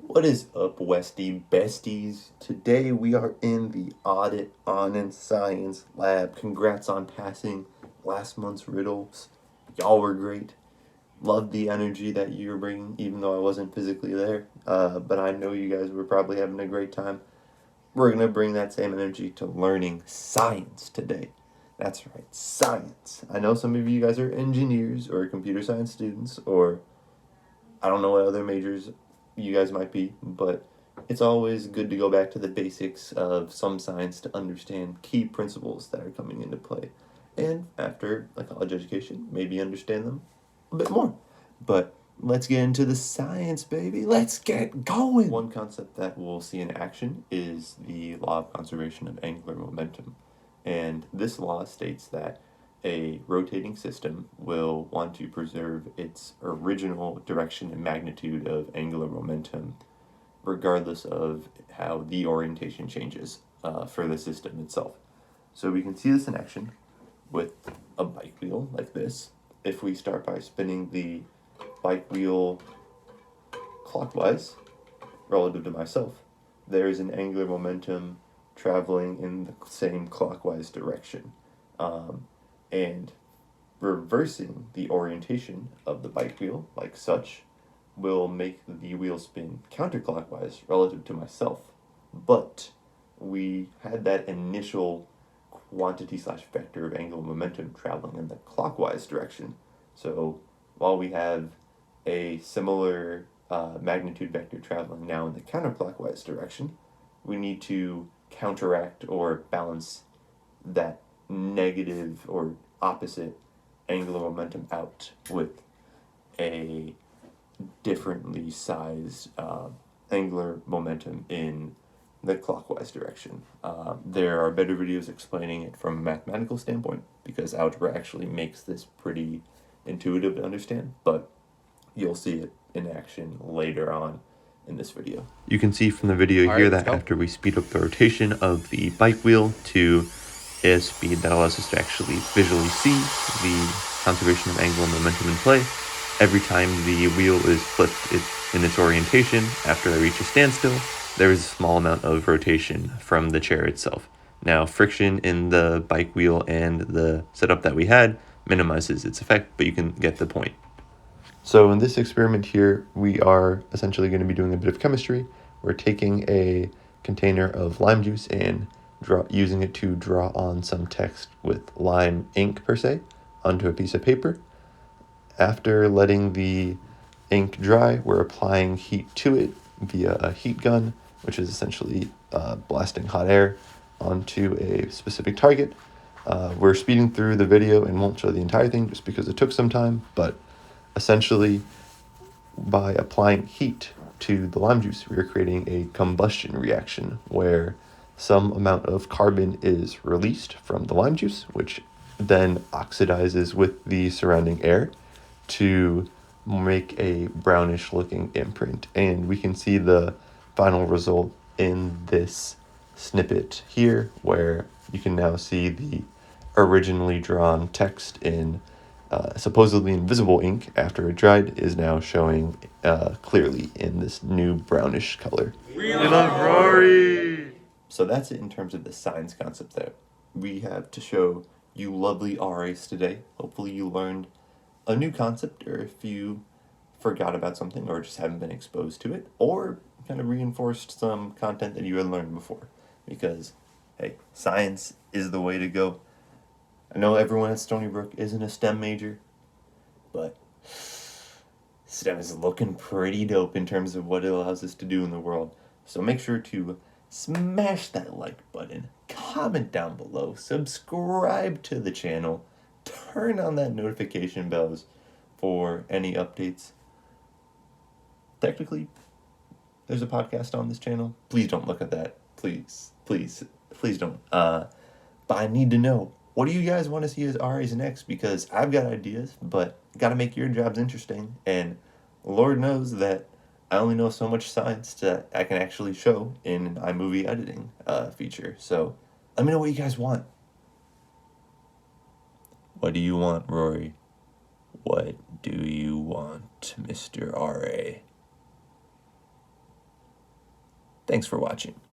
What is up, Westy besties? Today we are in the Audit on in Science lab. Congrats on passing last month's riddles. Y'all were great. Loved the energy that you were bringing, even though I wasn't physically there. But I know you guys were probably having a great time. We're going to bring that same energy to learning science today. That's right, science. I know some of you guys are engineers or computer science students, or I don't know what other majors you guys might be, but it's always good to go back to the basics of some science to understand key principles that are coming into play. And after a college education, maybe understand them a bit more. But let's get into the science, baby. Let's get going. One concept that we'll see in action is the law of conservation of angular momentum. And this law states that a rotating system will want to preserve its original direction and magnitude of angular momentum, regardless of how the orientation changes for the system itself. So we can see this in action with a bike wheel like this. If we start by spinning the bike wheel clockwise relative to myself, there is an angular momentum traveling in the same clockwise direction. And reversing the orientation of the bike wheel, like such, will make the wheel spin counterclockwise relative to myself. But we had that initial quantity / vector of angular momentum traveling in the clockwise direction. So while we have a similar magnitude vector traveling now in the counterclockwise direction, we need to counteract or balance that negative or opposite angular momentum out with a differently sized angular momentum in the clockwise direction. There are better videos explaining it from a mathematical standpoint, because algebra actually makes this pretty intuitive to understand, but you'll see it in action later on in this video. You can see from the video here that after we speed up the rotation of the bike wheel to a speed that allows us to actually visually see the conservation of angular momentum in play, every time the wheel is flipped in its orientation after I reach a standstill, there is a small amount of rotation from the chair itself. Now, friction in the bike wheel and the setup that we had minimizes its effect, but you can get the point. So in this experiment here, we are essentially going to be doing a bit of chemistry. We're taking a container of lime juice and using it to draw on some text with lime ink per se onto a piece of paper. After letting the ink dry, we're applying heat to it via a heat gun, which is essentially blasting hot air onto a specific target. We're speeding through the video and won't show the entire thing just because it took some time, but essentially by applying heat to the lime juice, we are creating a combustion reaction where some amount of carbon is released from the lime juice, which then oxidizes with the surrounding air to make a brownish looking imprint. And we can see the final result in this snippet here, where you can now see the originally drawn text in supposedly invisible ink after it dried is now showing clearly in this new brownish color. We love Rory! So that's it in terms of the science concept that we have to show you lovely RAs today. Hopefully you learned a new concept, or if you forgot about something or just haven't been exposed to it, or kind of reinforced some content that you had learned before. Because, hey, science is the way to go. I know everyone at Stony Brook isn't a STEM major, but STEM is looking pretty dope in terms of what it allows us to do in the world. So make sure to smash that like button, comment down below, subscribe to the channel, turn on that notification bells for any updates. Technically, there's a podcast on this channel. Please don't look at that. Please don't. But I need to know, what do you guys want to see as RAs next? Because I've got ideas, but got to make your jobs interesting. And Lord knows that I only know so much science that I can actually show in an iMovie editing feature. So let me know what you guys want. What do you want, Rory? What do you want, Mr. RA? Thanks for watching.